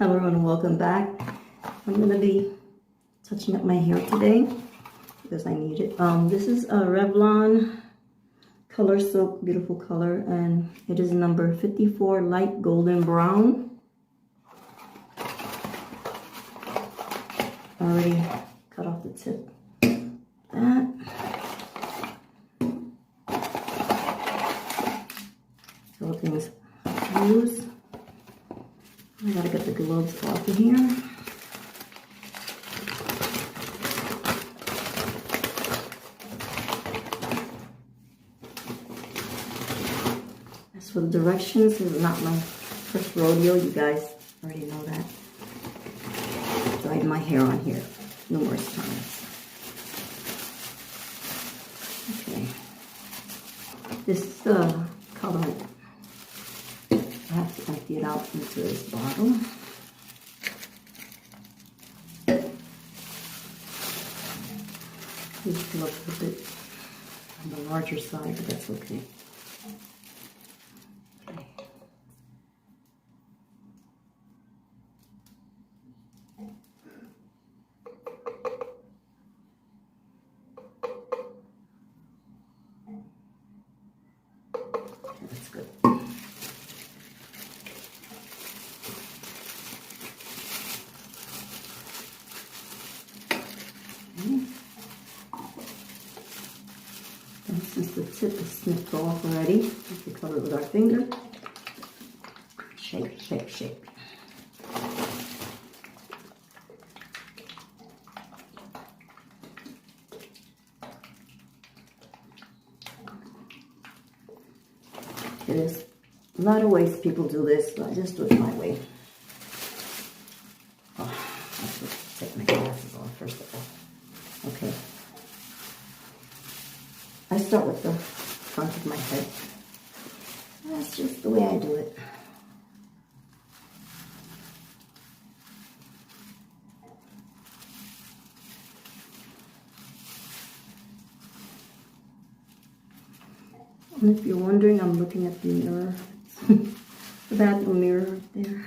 Hello everyone, welcome back. I'm going to be touching up my hair today because I need it. This is a Revlon Color Silk, beautiful color, and it is number 54, light golden brown. Already cut off the tip. That. Everything's loose. I gotta get the gloves off of here. As for the directions, this is not my first rodeo. You guys already know that. I've dyed my hair on here numerous times. Okay. This is the colorant. I have to empty it out into this bottle. This looks a bit on the larger side, but that's okay. Okay. That's good. And since the tip is snipped off already, we can cover it with our finger. Shake, shake, shake. There's a lot of ways people do this, but I just do it my way. Oh, I have to take my glasses off first of all. Okay. I start with the front of my head. That's just the way I do it. And if you're wondering, I'm looking at the mirror. The bathroom mirror right there.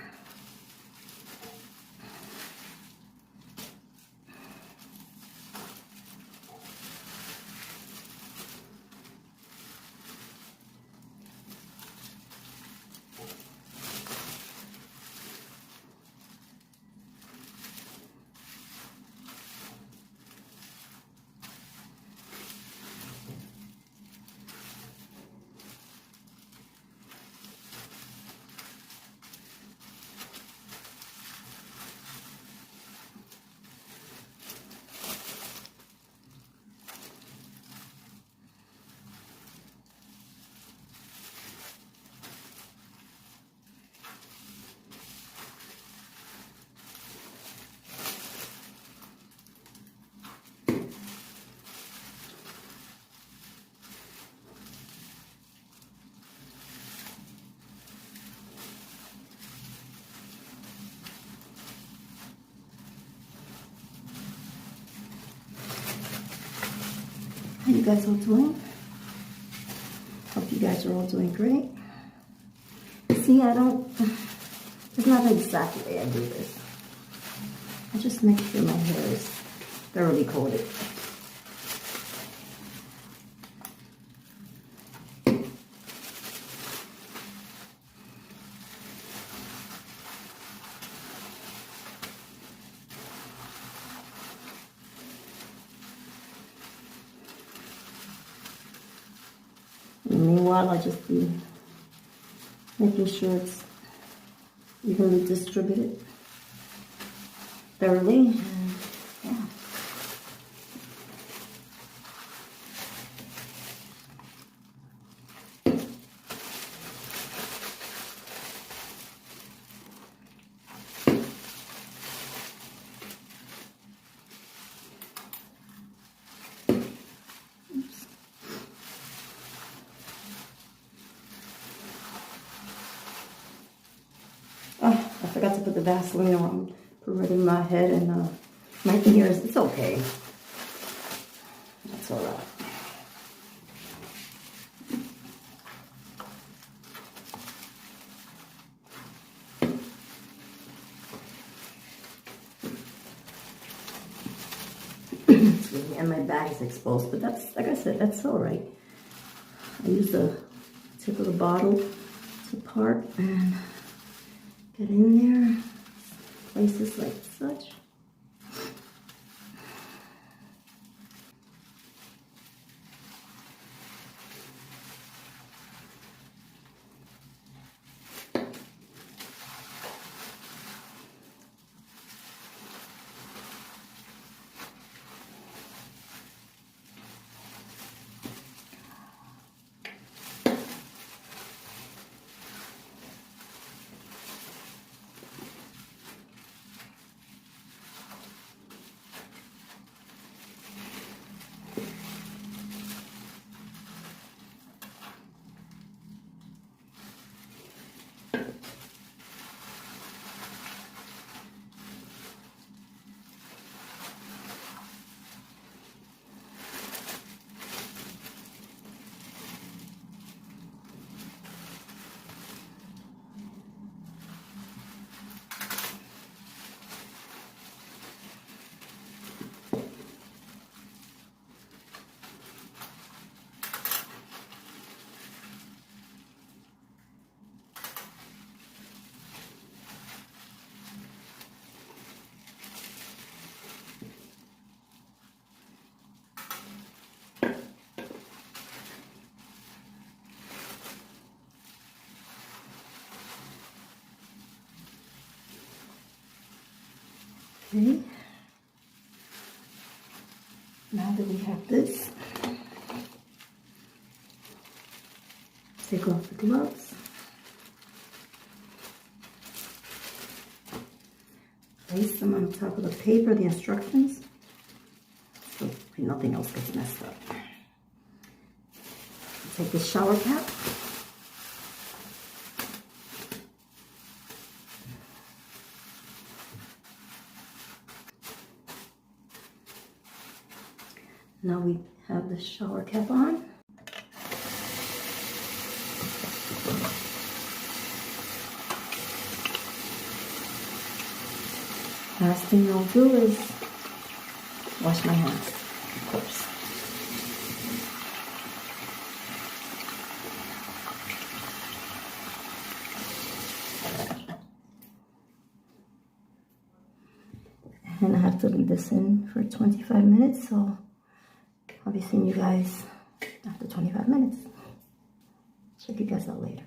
How you guys all doing? Hope you guys are all doing great. See, it's not exactly the way I do this. I just make sure my hair is thoroughly coated. Meanwhile, I just be making sure it's evenly distributed thoroughly. Yeah. Oh, I forgot to put the Vaseline on. Put it in my head and my ears. It's okay. That's all right. excuse me, and my bag is exposed, but that's, like I said, that's all right. I use the tip of the bottle to part and get in there, places like such. Okay. Now that we have this, take off the gloves. Place them on top of the paper, the instructions, so nothing else gets messed up. Take the shower cap. Now we have the shower cap on. Last thing I'll do is wash my hands, of course. And I have to leave this in for 25 minutes, so I'll be seeing you guys after 25 minutes. Check you guys out later.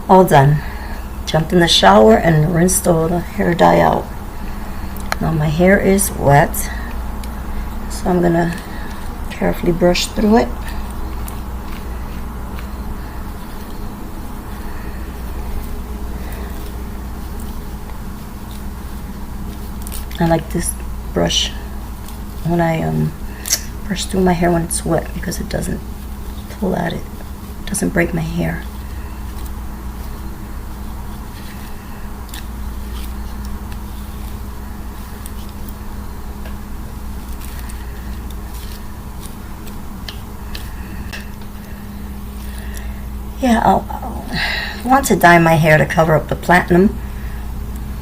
All done. Jumped in the shower and rinsed all the hair dye out. Now my hair is wet, so I'm gonna carefully brush through it. I like this brush when I brush through my hair when it's wet, because it doesn't pull at it. It doesn't break my hair. Yeah, I'll want to dye my hair to cover up the platinum,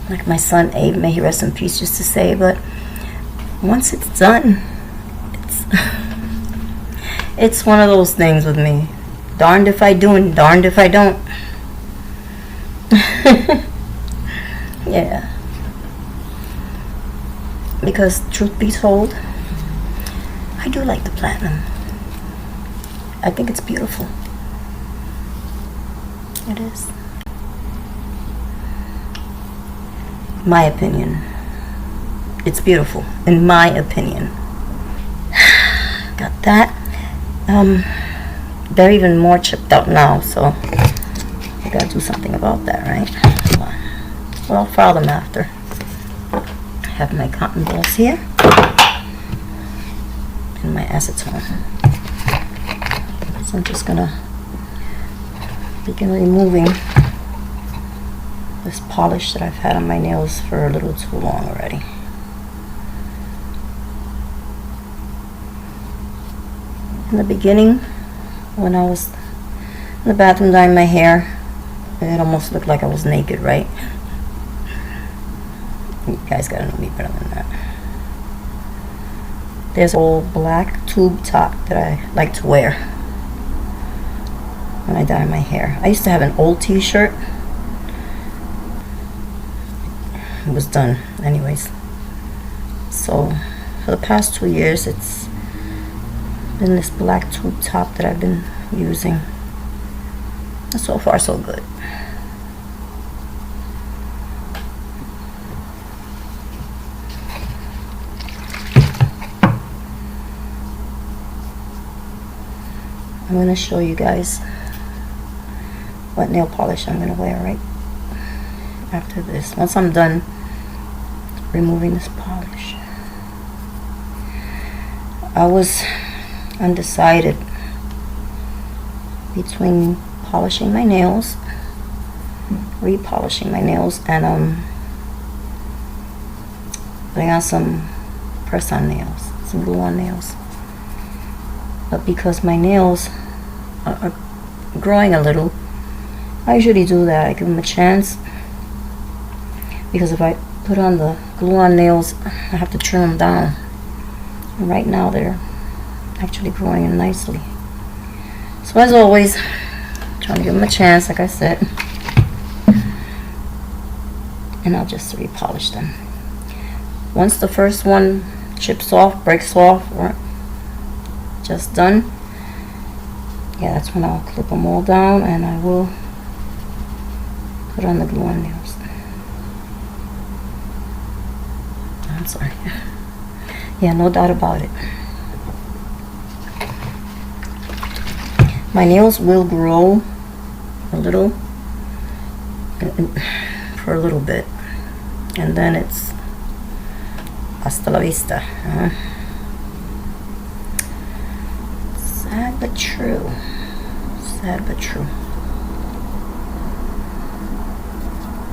like my son Abe, may he rest in peace, used to say, but once it's done, it's one of those things with me. Darned if I do and darned if I don't. Yeah. Because truth be told, I do like the platinum. I think it's beautiful. It is. My opinion. It's beautiful, in my opinion. Got that. They're even more chipped out now, so I gotta do something about that, right? Well, I'll file them after. I have my cotton balls here and my acetone. So I'm just gonna begin removing this polish that I've had on my nails for a little too long already. In the beginning, when I was in the bathroom dyeing my hair, it almost looked like I was naked, right? You guys gotta know me better than that. There's an old black tube top that I like to wear when I dye my hair. I used to have an old t-shirt. It was done anyways. So for the past 2 years, it's been this black tube top that I've been using. And so far, so good. I'm going to show you guys what nail polish I'm going to wear right after this. Once I'm done removing this polish. I was undecided between polishing my nails, repolishing my nails, and putting on some press-on nails, some glue-on nails. But because my nails are growing a little, I usually do that. I give them a chance, because if I put on the glue-on nails, I have to trim them down. And right now they're actually growing in nicely. So as always, trying to give them a chance, like I said, and I'll just repolish them. Once the first one chips off, breaks off, or just done, yeah, that's when I'll clip them all down and I will put on the glue-on nails. I'm sorry. Yeah, no doubt about it. My nails will grow a little for a little bit, and then it's hasta la vista. Sad but true. Sad but true.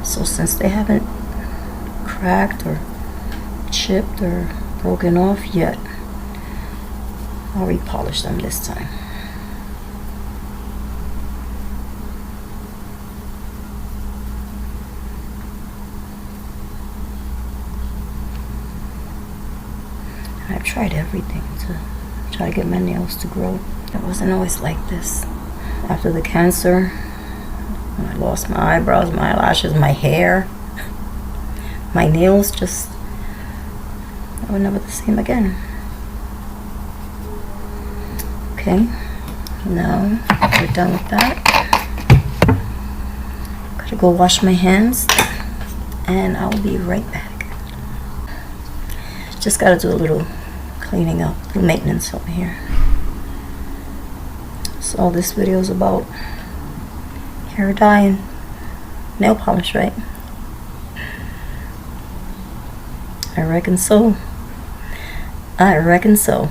So since they haven't cracked or chipped or broken off yet, I'll repolish them this time. I've tried everything to try to get my nails to grow. It wasn't always like this. After the cancer, when I lost my eyebrows, my eyelashes, my hair, my nails just, they were never the same again. Okay, now we're done with that. Gotta go wash my hands, and I'll be right back. Just gotta do a little cleaning up, a little maintenance over here. So this video is about hair dye and nail polish, right? I reckon so. I reckon so.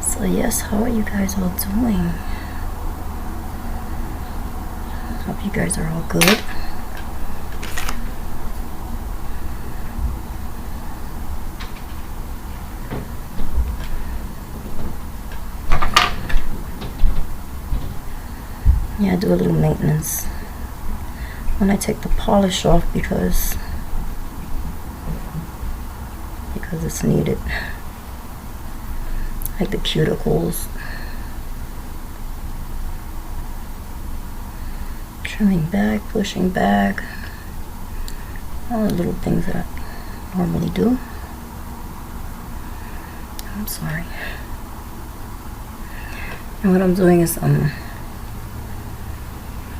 So yes, how are you guys all doing? Hope you guys are all good. Yeah, I do a little maintenance when I take the polish off because it's needed. Like the cuticles, trimming back, pushing back, all the little things that I normally do. I'm sorry. And what I'm doing is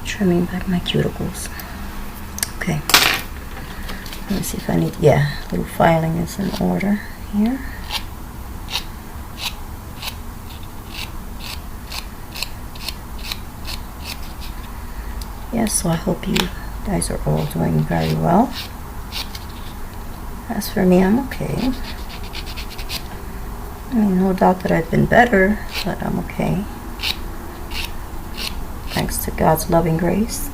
trimming back my cuticles. Okay. Let me see if I need, yeah, little filing is in order here. Yes, so I hope you guys are all doing very well. As for me, I'm okay. I mean, no doubt that I've been better, but I'm okay. Thanks to God's loving grace.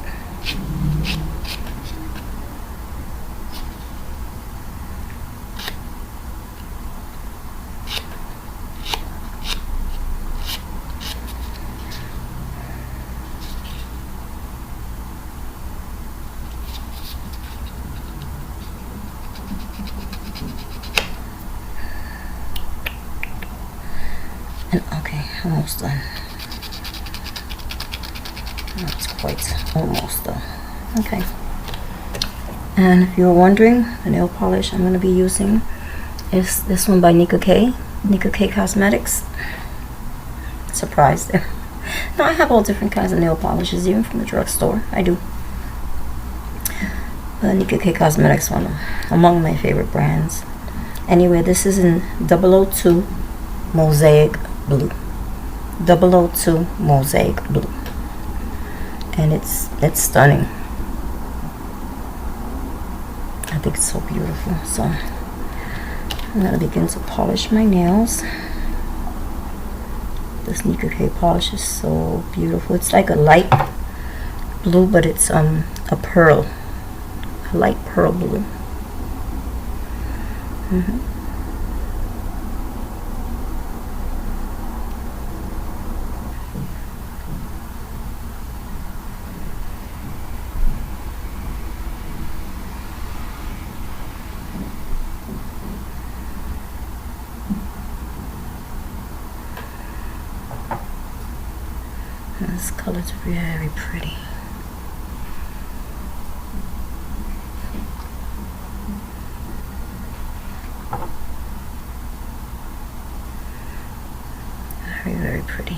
And okay, almost done. That's quite almost done. Okay. And if you're wondering, the nail polish I'm going to be using is this one by Nicka K. Nicka K Cosmetics. Surprise there. Now I have all different kinds of nail polishes, even from the drugstore. I do. Nicka K Cosmetics, one among my favorite brands. Anyway, this is in 002 Mosaic Blue. 002 Mosaic Blue. And it's stunning. I think it's so beautiful. So I'm gonna begin to polish my nails. This Nicka K polish is so beautiful. It's like a light blue, but it's a pearl, a light pearl blue. And this color's very pretty. Very, very pretty.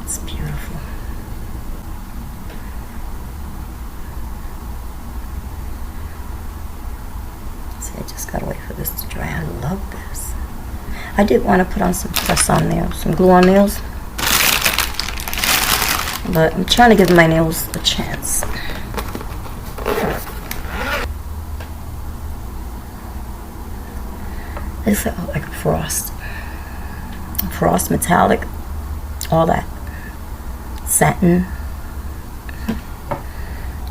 It's beautiful. See, I just gotta wait for this to dry. I love this. I did want to put on some press-on nails, some glue-on nails, but I'm trying to give my nails a chance. It's like a frost metallic, all that. Satin.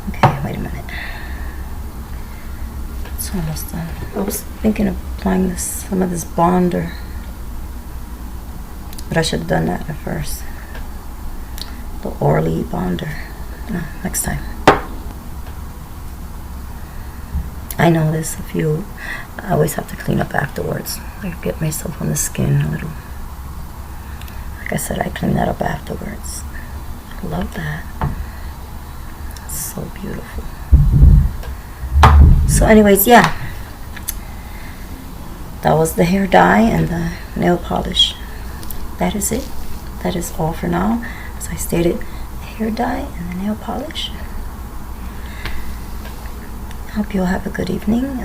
Okay, wait a minute. It's almost done. I was thinking of applying some of this bonder, but I should have done that at first. The Orly bonder. No, next time. I know there's a few. I always have to clean up afterwards. I get myself on the skin a little. Like I said, I clean that up afterwards. I love that. It's so beautiful. So anyways, yeah. That was the hair dye and the nail polish. That is it. That is all for now. As I stated, the hair dye and the nail polish. I hope you all have a good evening.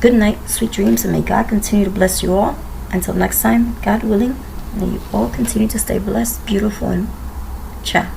Good night, sweet dreams, and may God continue to bless you all. Until next time, God willing, may you all continue to stay blessed, beautiful, and ciao.